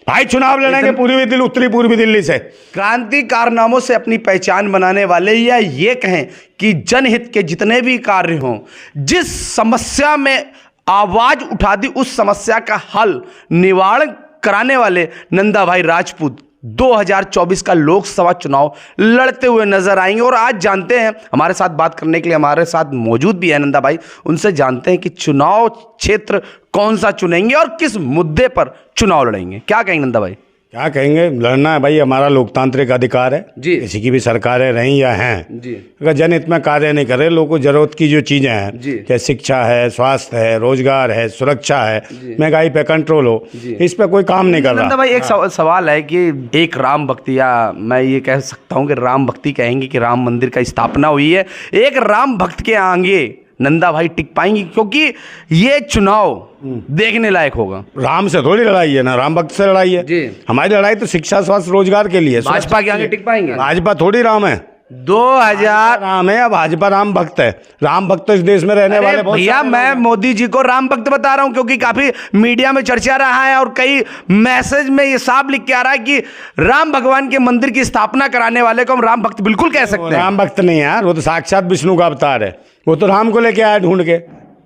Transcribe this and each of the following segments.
भाई चुनाव लड़ेंगे पूर्वी दिल्ली, उत्तरी पूर्वी दिल्ली से। क्रांति कारनामों से अपनी पहचान बनाने वाले, या ये कहें कि जनहित के जितने भी कार्य हों, जिस समस्या में आवाज उठा दी उस समस्या का हल निवारण कराने वाले नंदा भाई राजपूत 2024 का लोकसभा चुनाव लड़ते हुए नजर आएंगे। और आज जानते हैं, हमारे साथ बात करने के लिए हमारे साथ मौजूद भी है नंदा भाई, उनसे जानते हैं कि चुनाव क्षेत्र कौन सा चुनेंगे और किस मुद्दे पर चुनाव लड़ेंगे। क्या कहेंगे नंदा भाई? क्या कहेंगे, लड़ना है भाई, हमारा लोकतांत्रिक अधिकार है जी। किसी की भी सरकारें रहीं या हैं जी। अगर जनहित में कार्य नहीं कर रहे, लोगों को जरूरत की जो चीजें हैं, जैसे शिक्षा है, स्वास्थ्य है, रोजगार है, सुरक्षा है, महंगाई पे कंट्रोल हो, इस पे कोई काम नहीं कर रहा। नंदा भाई एक सवाल है कि एक राम भक्ति, या मैं ये कह सकता हूँ कि राम भक्ति कहेंगे कि राम मंदिर का स्थापना हुई है, एक राम भक्त के आगे नंदा भाई टिक पाएंगे? क्योंकि ये चुनाव देखने लायक होगा। राम से थोड़ी लड़ाई है ना, राम भक्त से लड़ाई है। हमारी लड़ाई तो शिक्षा, स्वास्थ्य, रोजगार के लिए। भाजपा के आगे टिक पाएंगे? भाजपा थोड़ी राम है, 2000 राम है या भाजपा राम भक्त है? राम भक्त तो इस देश में रहने वाले बहुत भैया, मैं मोदी जी को राम भक्त बता रहा हूं क्योंकि काफी मीडिया में चर्चा रहा है और कई मैसेज में ये साफ लिख के आ रहा है कि राम भगवान के मंदिर की स्थापना कराने वाले को हम राम भक्त बिल्कुल कह सकते हैं। राम भक्त नहीं यार, वो तो साक्षात विष्णु का अवतार है। वो तो राम को लेके आया ढूंढ के,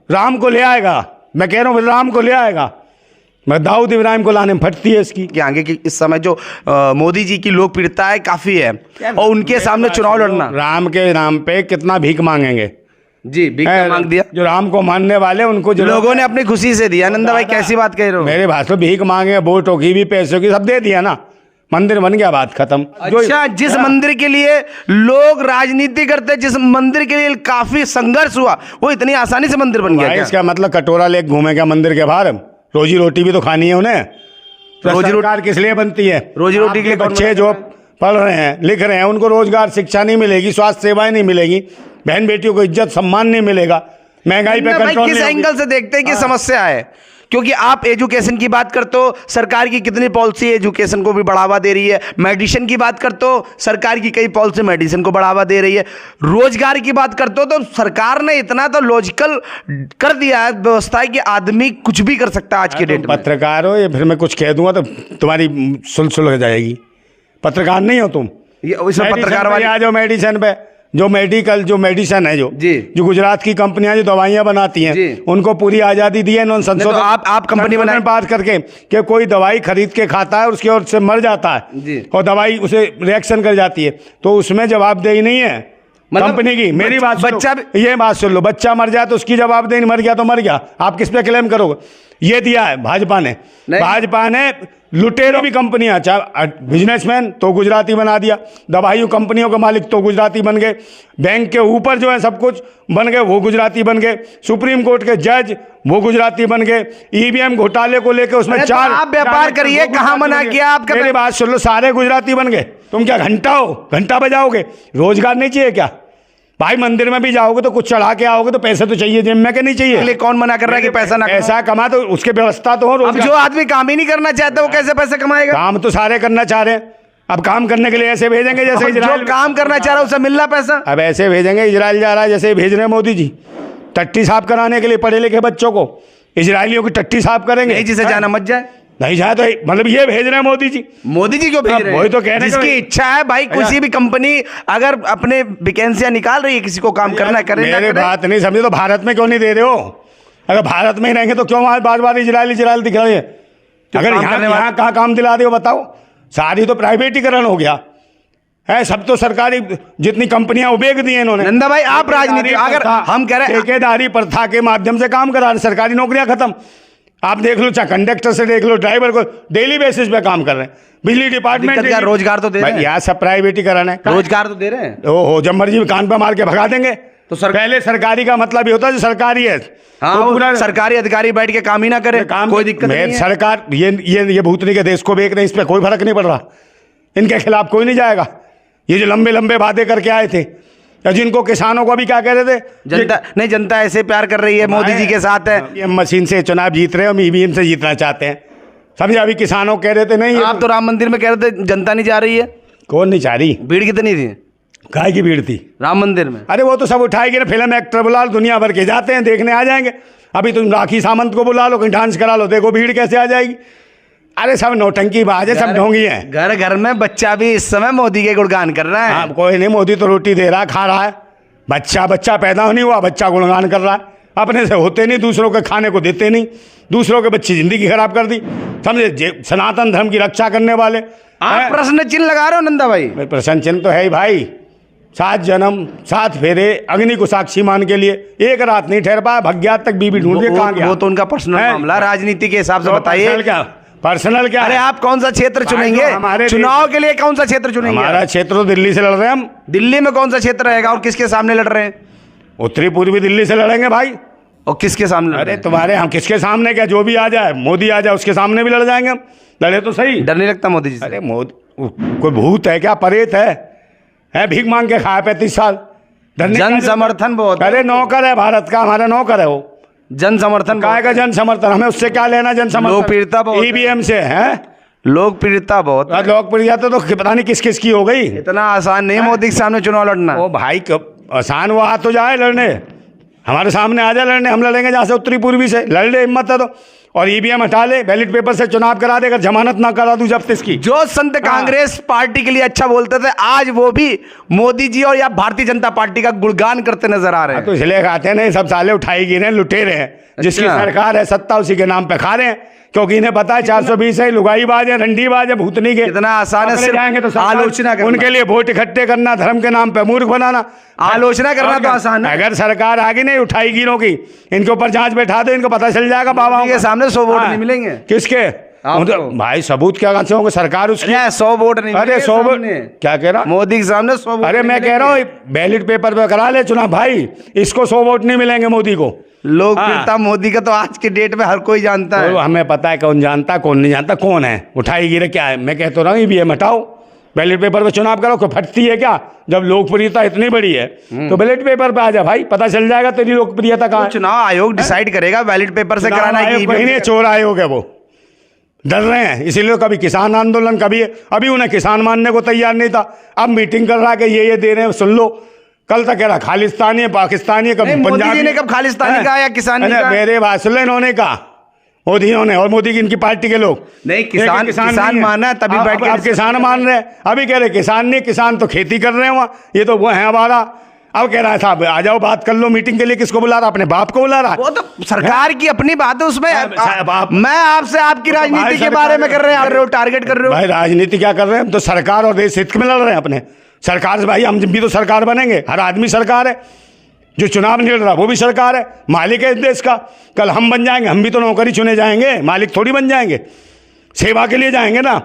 राम को ले आएगा। मैं कह रहा हूँ राम को ले आएगा। मैं दाऊद इब्राहिम को लाने में फटती है इसकी कि आगे की इस समय जो मोदी जी की लोकप्रियता है काफी है, और उनके सामने चुनाव लड़ना। राम के नाम पे कितना भीख मांगेंगे? जी, भीख मांग दिया। जो राम को मानने वाले उनको जो लोगों ने अपनी खुशी से दिया। नंदा भाई कैसी बात कह रहे हो? मेरे भाषा भीख मांगे, वोटों की भी, पैसों की, सब दे दिया ना, मंदिर बन गया, बात खत्म। अच्छा, जिस मंदिर के लिए लोग राजनीति करते, जिस मंदिर के लिए काफी संघर्ष हुआ, वो इतनी आसानी से मंदिर बन गया क्या? इसका मतलब कटोरा लेके घूमेगा मंदिर के बाहर? रोजी रोटी भी तो खानी है उन्हें। रोजी रोटी किस लिए बनती है? रोजी रोटी के लिए। बच्चे जो पढ़ रहे हैं, लिख रहे हैं, उनको रोजगार, शिक्षा नहीं मिलेगी, स्वास्थ्य सेवाएं नहीं मिलेगी, बहन बेटियों को इज्जत सम्मान नहीं मिलेगा, महंगाई पे कंट्रोल। किस एंगल से देखते हैं कि समस्या है? क्योंकि आप एजुकेशन की बात करते हो, सरकार की कितनी पॉलिसी एजुकेशन को भी बढ़ावा दे रही है। मेडिसिन की बात करते हो, सरकार की कई पॉलिसी मेडिसिन को बढ़ावा दे रही है। रोजगार की बात करते हो तो सरकार ने इतना तो लॉजिकल कर दिया है व्यवस्था कि आदमी कुछ भी कर सकता है आज के डेट में। पत्रकार हो या फिर मैं कुछ कह दूंगा तो तुम्हारी सुलझ जाएगी। पत्रकार नहीं हो तुम। पत्रकार वाले आ जाओ मेडिसिन पे। जो मेडिसिन है, जो गुजरात की कंपनियां जो दवाइयां बनाती हैं, उनको पूरी आजादी दी है इन्होंने संसद। तो आप कंपनी बनाए बात करके कि कोई दवाई खरीद के खाता है, उसकी ओर से मर जाता है और दवाई उसे रिएक्शन कर जाती है, तो उसमें जवाबदेही नहीं है कंपनी की। मेरी बात बच्चा, ये बात सुन लो, बच्चा मर जाए तो उसकी जवाबदेही, मर गया तो मर गया, आप किस पे क्लेम करोगे? ये दिया है भाजपा ने। भाजपा ने लुटेरों भी कंपनियां, चाहे बिजनेसमैन तो गुजराती बना दिया, दवाइयों कंपनियों के मालिक तो गुजराती बन गए, बैंक के ऊपर जो है सब कुछ बन गए वो गुजराती बन गए, सुप्रीम कोर्ट के जज वो गुजराती बन गए, ईवीएम घोटाले को लेकर उसमें चार, आप व्यापार करिए, कहां मना किया आपका? मेरी बात सुन लो, सारे गुजराती बन गए। तुम क्या घंटा हो, घंटा बजाओगे? रोजगार नहीं चाहिए क्या भाई? मंदिर में भी जाओगे तो कुछ चढ़ा के आओगे तो पैसे तो चाहिए जेब में, के नहीं चाहिए? कौन मना कर रहा है कि पैसा ना, पैसा कमा तो उसके व्यवस्था तो हो। जो आदमी काम ही नहीं करना चाहता वो कैसे पैसे कमाएगा? काम तो सारे करना चाह रहे हैं, अब काम करने के लिए ऐसे भेजेंगे जैसे जो काम करना चाह रहा है उसे मिल रहा पैसा। अब ऐसे भेजेंगे, इजराइल जा रहा है जैसे भेज रहे हैं मोदी जी, टट्टी साफ कराने के लिए पढ़े लिखे बच्चों को, इजरायलियों की टट्टी साफ करेंगे। जिसे जाना मत जाए, नहीं जाए तो मतलब ये भेज रहे हैं मोदी जी। मोदी जी क्यों भेज रहे हैं? वही तो कहने, जिसकी इच्छा है भाई, किसी भी कंपनी अगर अपने वैकेंसियां निकाल रही है, किसी को काम करना करे। मेरे बात नहीं समझे तो भारत में क्यों नहीं दे रहे हो? अगर भारत में ही रहेंगे तो क्यों वहां बार बार इजराइल दिख रहे हैं? अगर यहाँ कहाँ काम दिला दे बताओ? सारी तो प्राइवेटीकरण हो गया है, सब तो सरकारी, जितनी कंपनियां उबेग दी हैं इन्होंने। नंदा भाई आप राजनीति, अगर हम कह रहे हैं ठेकेदारी प्रथा के माध्यम से काम करा रहे, सरकारी नौकरियां खत्म। आप देख लो, चाहे कंडक्टर से देख लो, ड्राइवर को डेली बेसिस पे काम कर रहे हैं, बिजली डिपार्टमेंट का रोजगार तो दे रहे हैं यार, सब प्राइवेटीकरण है, रोजगार तो दे रहे हैं। ओहो, जब मर्जी कान पे मार के भगा देंगे। तो पहले सरकारी का मतलब ये होता है जो सरकारी है, हाँ, तो पूरा सरकारी अधिकारी बैठ के काम ही ना करे, काम कोई दिक्कत नहीं है। सरकार ये भूतनी के देश को बेच रहे, इस पे कोई फर्क नहीं पड़ रहा, इनके खिलाफ कोई नहीं जाएगा। ये जो लंबे लंबे वादे करके आए थे, जिनको किसानों को भी क्या कह रहे थे, जनता ऐसे प्यार कर रही है, मोदी जी के साथ है, ये मशीन से चुनाव जीत रहे हैं, हम ईवीएम से जीतना चाहते हैं, समझे? अभी किसानों कह रहे थे नहीं, आप तो राम मंदिर में कह रहे थे जनता नहीं जा रही है। कौन नहीं जा रही? भीड़ कितनी थी? काय की भीड़ थी राम मंदिर में? अरे वो तो सब उठाएगी ना, फिल्म एक्टर बुला लो, दुनिया भर के जाते हैं देखने, आ जाएंगे। अभी तुम राखी सावंत को बुला लो, कहीं डांस करा लो, देखो भीड़ कैसे आ जाएगी। अरे सब नौटंकी बाज है, सब ढोंगी है। घर घर में बच्चा भी इस समय मोदी के गुणगान कर रहा है। हाँ, कोई नहीं, मोदी तो रोटी दे रहा है, खा रहा है। बच्चा पैदा नहीं हुआ, बच्चा गुणगान कर रहा है। अपने से होते नहीं, दूसरों के खाने को देते नहीं, दूसरों के बच्ची जिंदगी खराब कर दी, समझे। सनातन धर्म की रक्षा करने वाले आप प्रश्न चिन्ह लगा रहे हो नंदा भाई? प्रश्न चिन्ह तो है ही भाई। 7 जन्म 7 फेरे, अग्नि को साक्षी मान के लिए एक रात नहीं ठहर पाया, भग्यात तक बीबी ढूंढे, कहाँ गया? वो तो उनका पर्सनल मामला, राजनीति के हिसाब से बताइए। पर्सनल क्या? अरे आप कौन सा क्षेत्र चुनेंगे? हमारे चुनाव के लिए कौन सा क्षेत्र चुनेंगे? हमारा क्षेत्र तो दिल्ली से लड़ रहे हैं हम। दिल्ली में कौन सा क्षेत्र रहेगा और किसके सामने लड़ रहे हैं? उत्तरी पूर्वी दिल्ली से लड़ेंगे भाई। और किसके सामने? अरे तुम्हारे, हम किसके सामने क्या, जो भी आ जाए, मोदी आ जाए उसके सामने भी लड़ जाएंगे हम। लड़े तो सही। डर नहीं लगता मोदी जी से? अरे मोदी कोई भूत है क्या, परेत है भीख मांग के खाया 35 साल। जन समर्थन बहुत। अरे नौकर है भारत का, हमारा नौकर है वो। जन समर्थन काय का जन समर्थन, हमें उससे क्या लेना? जन समर्थन लोकप्रियता बहुत, ईवीएम से है। लोकप्रियता बहुत, लोकप्रियता तो पता नहीं किस किस की हो गई। इतना आसान नहीं मोदी के सामने चुनाव लड़ना। ओ भाई आसान वो आ तो जाए लड़ने, हमारे सामने आ जाए लड़ने, हम लड़ेंगे जहाँ से उत्तरी पूर्वी से। लड़ ले, हिम्मत है तो। और ईवीएम हटा ले, बैलेट पेपर से चुनाव करा दे, अगर जमानत ना करा दूं जब्त इसकी। जो संत कांग्रेस पार्टी के लिए अच्छा बोलते थे, आज वो भी मोदी जी और या भारतीय जनता पार्टी का गुणगान करते नजर आ रहे हैं। तो इसलिए खाते हैं, सब साले उठाई गिरे, लुटेरे हैं। जिसकी सरकार है, सत्ता उसी के नाम पे खा रहे हैं, क्योंकि इन्हें पता है 420 है, लुगाई बाज है, रंडी बाज है, भूतनी के। इतना आसान है सिर्फ जाएंगे तो आलोचना करना, उनके लिए वोट इकट्ठे करना, धर्म के नाम पे मूर्ख बनाना। आलोचना करना तो आसान है। अगर सरकार आगे नहीं उठाई गिरों की, इनके ऊपर जांच बैठा दो, इनको पता चल जाएगा बाबा के सामने 100 वोट नहीं मिलेंगे। किसके? भाई सबूत क्या कहां से होंगे? सरकार उसकी 100 वोट नहीं। अरे 100 वोट क्या कह रहा? मोदी के सामने 100 वोट। अरे मैं कह रहा हूँ बैलेट पेपर पे करा ले चुनाव भाई, इसको 100 वोट नहीं मिलेंगे मोदी को। लोकप्रियता मोदी का तो आज के डेट में हर कोई जानता है। हमें पता है कौन जानता कौन नहीं जानता, कौन है उठाई गिरे क्या है। मैं कहता रहा हूँ ईवीएम हटाओ, बैलेट पेपर पे चुनाव करो। कोई फटती है क्या? जब लोकप्रियता इतनी बड़ी है तो बैलेट पेपर पे आ जा भाई, पता चल जाएगा तेरी लोकप्रियता कहाँ है। चुनाव आयोग डिसाइड करेगा बैलेट पेपर से कराना है कि नहीं। चोर आयोग है वो, डर रहे हैं इसीलिए। कभी किसान आंदोलन, कभी अभी उन्हें किसान मानने को तैयार नहीं था, अब मीटिंग कर रहा है कि ये दे रहे हैं, सुन लो। कल तक कह रहा खालिस्तानी है, पाकिस्तानी है, कभी पंजाबी ने कब खालिस्तानी कहा या किसानी कहा? मेरे बात सुन लो, इन्होंने कहा, मोदियों ने और मोदी की इनकी पार्टी के लोग। नहीं, किसान माना तभी बैठ के। अब किसान मान रहे हैं, अभी कह रहे किसान नहीं, किसान तो खेती कर रहे हैं वहाँ, ये तो वो है हमारा। अब कह रहा है साहब आ जाओ बात कर लो मीटिंग के लिए। किसको बुला रहा? अपने बाप को बुला रहा है। वो तो सरकार की अपनी बात है, उसमें मैं आपसे आपकी राजनीति के बारे में कर रहे हैं, टारगेट कर रहे हो। भाई राजनीति क्या कर रहे हैं हम तो? सरकार और देश हित में लड़ रहे हैं अपने। सरकार से भाई हम भी तो सरकार बनेंगे, हर आदमी सरकार है। जो चुनाव नहीं लड़ रहा वो भी सरकार है, मालिक है इस देश का। कल हम बन जाएंगे, हम भी तो नौकरी चुने जाएंगे, मालिक थोड़ी बन जाएंगे, सेवा के लिए जाएंगे ना।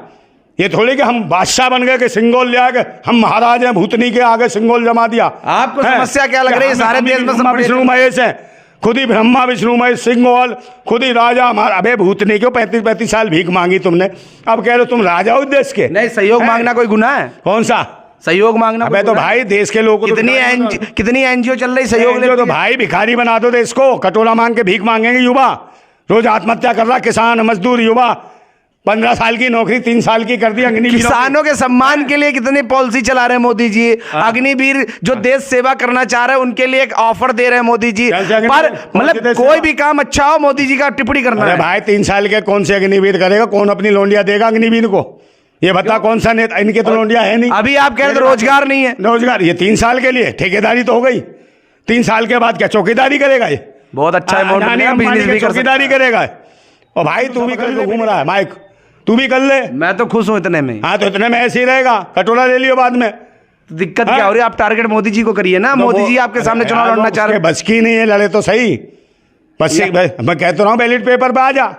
ये थोड़ी कि हम बादशाह बन गए कि सिंगोल ले आगे हम महाराज हैं, भूतनी के आगे सिंगोल जमा दिया। आपको समस्या क्या लग रही है? सारे देश में विष्णु महेश है, खुद ही ब्रह्मा विष्णु महेश सिंगोल, खुद ही राजा हमारा। अबे भूतनी क्यों 35 साल भीख मांगी तुमने, अब कह रहे हो तुम राजा हो देश के। नहीं, सहयोग मांगना कोई गुनाह है? कौन सा सहयोग मांगना? अबे तो भाई देश के लोगों को कितनी एनजीओ चल रही सहयोग ले तो भाई भिखारी बना दो देश को। कटोरा मांग के भीख मांगेंगे युवा, रोज आत्महत्या कर रहा किसान मजदूर युवा। 15 साल की नौकरी 3 साल की कर दी अग्निवीर। किसानों के सम्मान के लिए कितनी पॉलिसी चला रहे हैं मोदी जी। अग्निवीर जो देश सेवा करना चाह रहे हैं उनके लिए एक ऑफर दे रहे हैं मोदी जी। पर मतलब कोई भी काम अच्छा हो मोदी जी का टिप्पणी करना है। भाई 3 साल के कौन से अग्निवीर करेगा? कौन अपनी लोंडिया देगा अग्निवीर को? ये बता कौन सा नेता? इनके तो लोंडिया है नहीं। अभी आप कह रहे थे रोजगार नहीं है। रोजगार ये 3 साल के लिए, ठेकेदारी तो हो गई। 3 साल के बाद क्या चौकीदारी करेगा? ये बहुत अच्छा अमाउंट चौकीदारी करेगा। और भाई तू भी कर घूम रहा है माइक, तू भी कर ले। मैं तो खुश हूं इतने में। हाँ तो इतने में ऐसे ही रहेगा, कटोरा ले लियो बाद में। दिक्कत क्या हो रही है? आप टारगेट मोदी जी को करिए ना। मोदी जी आपके सामने चुनाव लड़ना चाह रहे हैं। बस की नहीं है, लड़े तो सही। बस मैं कहता रहा हूँ बैलेट पेपर पे आ जा,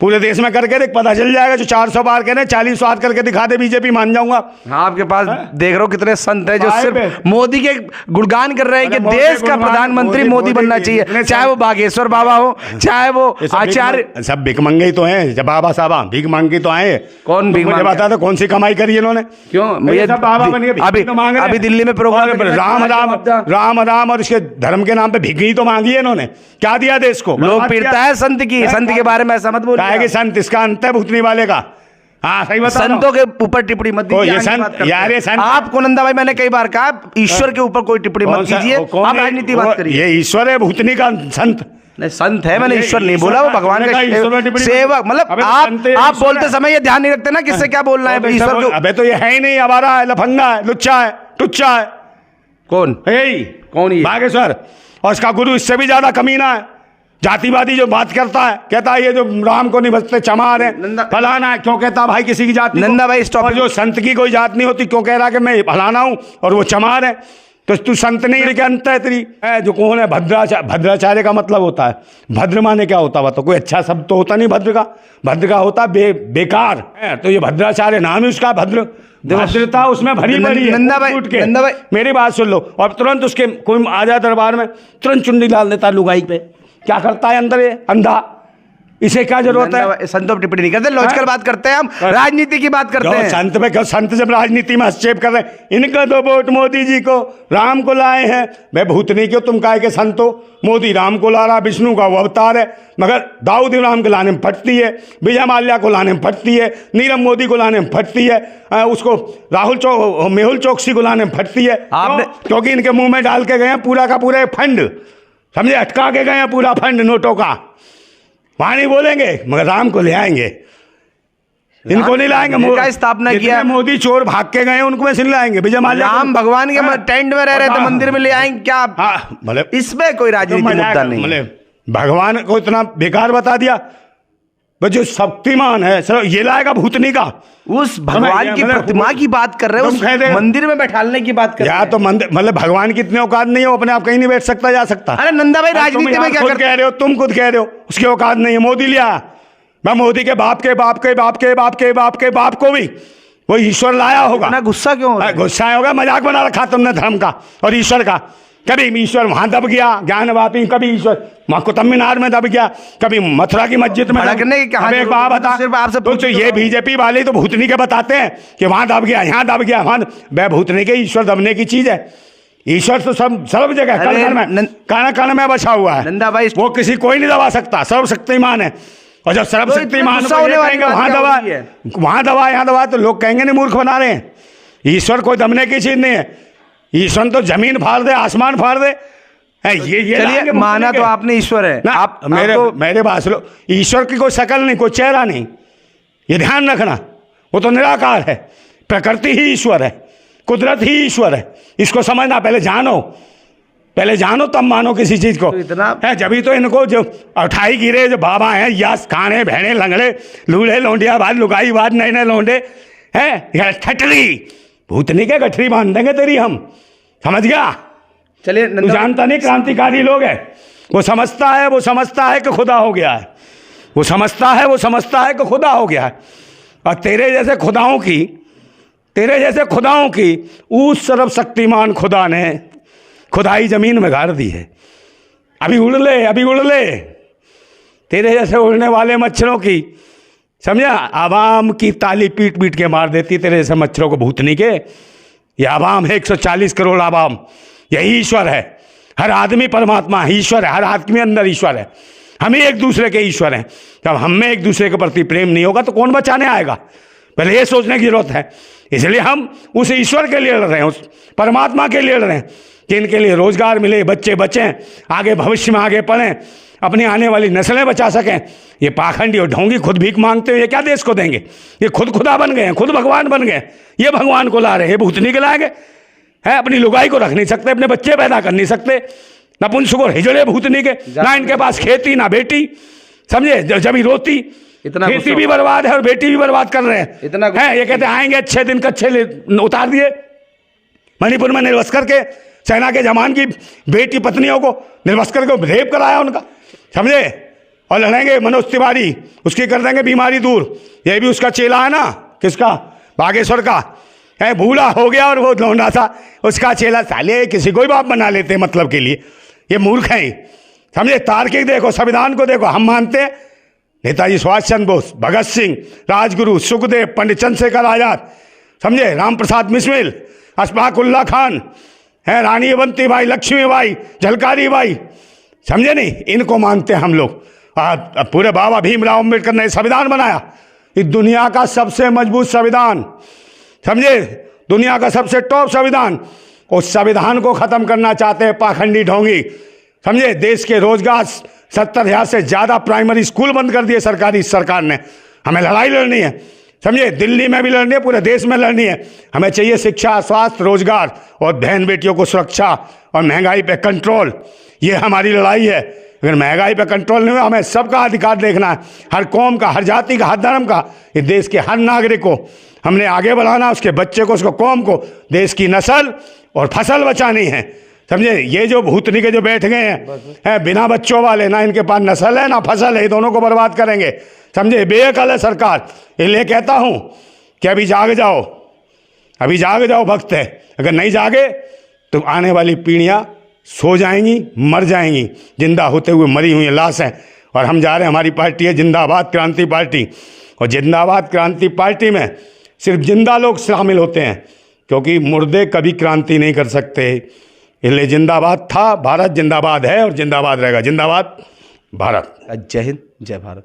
पूरे देश में करके देख, पता चल जाएगा। जो 400 पार कह रहे 40 पार करके दिखा दे, बीजेपी मान जाऊंगा। हाँ, आपके पास देख रहो कितने संत है जो सिर्फ मोदी के गुणगान कर रहे हैं कि देश का प्रधानमंत्री मोदी बनना चाहिए। चाहे वो बागेश्वर बाबा हो, चाहे वो आचार्य, सब भिख मंगे तो हैं। जब बाबा साहब भीख मांग के तो आए। कौन भीख मुझे बता दो कौन सी कमाई करी इन्होंने? क्यों बाबा बन गए? अभी दिल्ली में प्रोग्राम राम राम राम राम और इसके धर्म के नाम पे भिख तो मांगी है इन्होंने। क्या दिया देश को? लोकप्रियता है संत की। संत के बारे में ऐसा मत बोलिए। संत इसका अंत है भूतनी वाले का। हाँ सही बता। संतों के ऊपर टिप्पणी मत दीजिए। यार ये संत आपको नंदा भाई मैंने कई बार कहा ईश्वर के ऊपर कोई टिप्पणी मत कीजिए। आप राजनीति बात करिए। ये ईश्वर है भूतनी का संत। नहीं, संत है, मैंने ईश्वर नहीं बोला, वो भगवान का सेवक। मतलब आप बोलते समय ये ध्यान नहीं रखते ना किससे क्या बोलना है ईश्वर को। अबे तो ये है ही नहीं, आवारा है, लफंगा है, लुच्चा है, टुच्चा है। कौन यही कौन ये बागेश्वर, और इसका गुरु इससे भी ज्यादा कमीना है, जातिवादी जो बात करता है, कहता है ये जो राम को नहीं बचते चमार है, फलाना है। क्यों कहता भाई किसी की जात? नंदा भाई स्टॉप। और जो संत की कोई जात नहीं होती, क्यों कह रहा कि मैं फलाना हूं और वो चमार है? तो तू संत नहीं है, क्या अंत है तेरी? जो कौन है भद्राचार्य का मतलब होता है, भद्र माने क्या होता है? तो कोई अच्छा शब्द तो होता नहीं भद्र का। भद्र का होता बेकार है। तो ये भद्राचार्य नाम ही उसका भद्र, भद्रता उसमें भरी पड़ी है। नंदा भाई मेरी बात सुन लो, और तुरंत उसके कोई आ जाए दरबार में, तुरंत चुन्नी डाल देता लुगाई पे। क्या करता है अंदर ये अंधा? इसे क्या जरूरत है? संतों पर टिप्पणी नहीं करते, लॉजिकल बात करते हैं हम, राजनीति की बात करते हैं। संत पे क्यों? संत जब राजनीति में हस्तक्षेप कर रहे हैं, इनका तो वोट मोदी जी को, राम को लाए हैं। मैं भूतनी क्यों तुम काहे के संतो? मोदी राम को ला रहा, विष्णु का वो अवतार है, मगर दाऊद इब्राहिम को लाने में फटती है, विजय माल्या को लाने में फटती है, नीरव मोदी को लाने में फटती है, उसको मेहुल चौकसी को लाने में फटती है। आपने क्योंकि इनके मुंह में डाल के गए हैं पूरा का पूरा फंड, समझे, अटका के गए हैं पूरा फंड नोटों का। वहां नहीं बोलेंगे, मगर राम को ले आएंगे, इनको नहीं लाएंगे। का स्थापना किया मोदी चोर भाग के गए उनको वैसे नहीं लाएंगे। विजय माल्या राम भगवान के टेंट में रह रहे थे, मंदिर में ले आएंगे क्या? मतलब इसमें कोई राजनीति मुद्दा नहीं। मतलब भगवान को इतना बेकार बता दिया। जो शक्तिमान है सर, ये लाएगा भूतनी का। उस भगवान की प्रतिमा की बात कर रहे हो, मंदिर में बैठाने की बात कर रहे हो। तो मतलब भगवान की इतने औकात नहीं है, अपने आप कहीं नहीं बैठ सकता, जा सकता। अरे नंदा भाई राजनीति में क्या कह रहे हो? तुम खुद कह रहे हो उसकी औकात नहीं है। मोदी लिया, मैं मोदी के बाप के बाप के बाप के बाप के बाप के बाप को भी वो ईश्वर लाया होगा। गुस्सा क्यों? गुस्सा होगा, मजाक बना रखा तुमने धर्म का और ईश्वर का। कभी ईश्वर वहां दब गया ज्ञानवापी, कभी ईश्वर वहां कुतुब मीनार में दब गया, कभी मथुरा की मस्जिद में। एक बात बता, तो ये बीजेपी वाले तो भूतनी के बताते हैं कि वहां दब गया, यहाँ दब गया, वहां भूतनी के ईश्वर दबने की चीज है। ईश्वर तो सब जगह कण में बसा हुआ है। नंदा भाई वो किसी कोई नहीं दबा सकता, सर्वशक्तिमान है। और जब सर्वशक्तिमान वहां दबा यहाँ दबा, तो लोग कहेंगे नहीं मूर्ख बना रहे हैं। ईश्वर कोई दबने की चीज नहीं है। ईश्वर तो जमीन फाड़ दे, आसमान फाड़ दे। ये चलिए माना तो आपने ईश्वर है ना, आप मेरे बात सुनो, ईश्वर की कोई शकल नहीं, कोई चेहरा नहीं, ये ध्यान रखना। वो तो निराकार है, प्रकृति ही ईश्वर है, कुदरत ही ईश्वर है। इसको समझना, पहले जानो तब मानो किसी चीज को। इतना है जभी तो इनको जो अठाई गिरे जो बाबा हैं, यास खाने भेड़े लंगड़े लूढ़े लौंडिया बाद लुगाई बाद नए नए लौंडे हैं, ठटरी भूतनी के गठरी बांध देंगे तेरी हम, समझ गया? चलिए तू जानता नहीं क्रांतिकारी लोग है। वो समझता है कि खुदा हो गया है, वो समझता है कि खुदा हो गया है। और तेरे जैसे खुदाओं की उस सर्वशक्तिमान खुदा ने खुदाई जमीन में गाड़ दी है। अभी उड़ ले तेरे जैसे उड़ने वाले मच्छरों की, समझा, आवाम की ताली पीट पीट के मार देती तेरे जैसे मच्छरों को भूतनी के। ये आवाम है, 140 करोड़ आवाम, यही ईश्वर है। हर आदमी परमात्मा है, ईश्वर है, हर आदमी अंदर ईश्वर है। हम ही एक दूसरे के ईश्वर हैं। जब हम में एक दूसरे के प्रति प्रेम नहीं होगा तो कौन बचाने आएगा? पहले ये सोचने की जरूरत है। इसलिए हम उस ईश्वर के लिए लड़ रहे हैं, उस परमात्मा के लिए लड़ रहे हैं कि इनके लिए रोजगार मिले, बच्चे बचें, आगे भविष्य में आगे पढ़ें, अपनी आने वाली नस्लें बचा सकें। ये पाखंडी और ढोंगी खुद भीख मांगते हुए क्या देश को देंगे? ये खुद खुदा बन गए हैं, खुद भगवान बन गए। ये भगवान को ला रहे हैं, भूतनी के लाएंगे है। अपनी लुगाई को रख नहीं सकते, अपने बच्चे पैदा कर नहीं सकते, नपुंसक और हिजड़े भूतनी के। ना इनके पास खेती ना बेटी, समझे, जब ही रोती। इतना खेती भी बर्बाद है और बेटी भी बर्बाद कर रहे हैं। इतना है, ये कहते आएंगे अच्छे दिन कच्छे उतार दिए। मणिपुर में निर्वस्त्र करके सेना के जवान की बेटी पत्नियों को निर्वस्त्र करके रेप कराया उनका, समझे। और लड़ेंगे मनोज तिवारी, उसकी कर देंगे बीमारी दूर। ये भी उसका चेला है ना, किसका? बागेश्वर का है। भूला हो गया और वो लौंडा था उसका चेला। साले किसी को ही बाप बना लेते हैं मतलब के लिए, ये मूर्ख हैं, समझे। तार्किक देखो, संविधान को देखो। हम मानते हैं नेताजी सुभाष चंद्र बोस, भगत सिंह, राजगुरु, सुखदेव, पंडित चंद्रशेखर आजाद, समझे, राम प्रसाद बिस्मिल, अशफाक उल्ला खान है, रानी अवंतीबाई, लक्ष्मीबाई, झलकारी बाई, समझे नहीं। इनको मानते हैं हम लोग। पूरे बाबा भीमराव अम्बेडकर ने संविधान बनाया, इस दुनिया का सबसे मजबूत संविधान, समझे, दुनिया का सबसे टॉप संविधान। उस संविधान को खत्म करना चाहते हैं पाखंडी ढोंगी, समझे। देश के रोजगार 70,000 से ज़्यादा प्राइमरी स्कूल बंद कर दिए सरकारी सरकार ने। हमें लड़ाई लड़नी है, समझे, दिल्ली में भी लड़नी है, पूरे देश में लड़नी है। हमें चाहिए शिक्षा, स्वास्थ्य, रोजगार और बहन बेटियों को सुरक्षा और महंगाई पे कंट्रोल। ये हमारी लड़ाई है। अगर महंगाई पे कंट्रोल नहीं हुआ, हमें सबका अधिकार देखना है, हर कौम का, हर जाति का, हर धर्म का, इस देश के हर नागरिक को हमने आगे बढ़ाना, उसके बच्चे को, उसको कौम को, देश की नस्ल और फसल बचानी है, समझे। ये जो भूतनी के जो बैठ गए हैं बिना बच्चों वाले, ना इनके पास नस्ल है ना फसल है, दोनों को बर्बाद करेंगे, समझे। बेअकल है सरकार। इसलिए कहता हूँ कि अभी जाग जाओ, अभी जाग जाओ, वक्त है। अगर नहीं जागे तो आने वाली पीढ़ियाँ सो जाएंगी, मर जाएंगी, जिंदा होते हुए मरी हुई लाश हैं। और हम जा रहे हैं, हमारी पार्टी है जिंदाबाद क्रांति पार्टी, और जिंदाबाद क्रांति पार्टी में सिर्फ जिंदा लोग शामिल होते हैं, क्योंकि मुर्दे कभी क्रांति नहीं कर सकते। इसलिए जिंदाबाद था, भारत जिंदाबाद है और जिंदाबाद रहेगा। जिंदाबाद भारत। जय हिंद, जय भारत।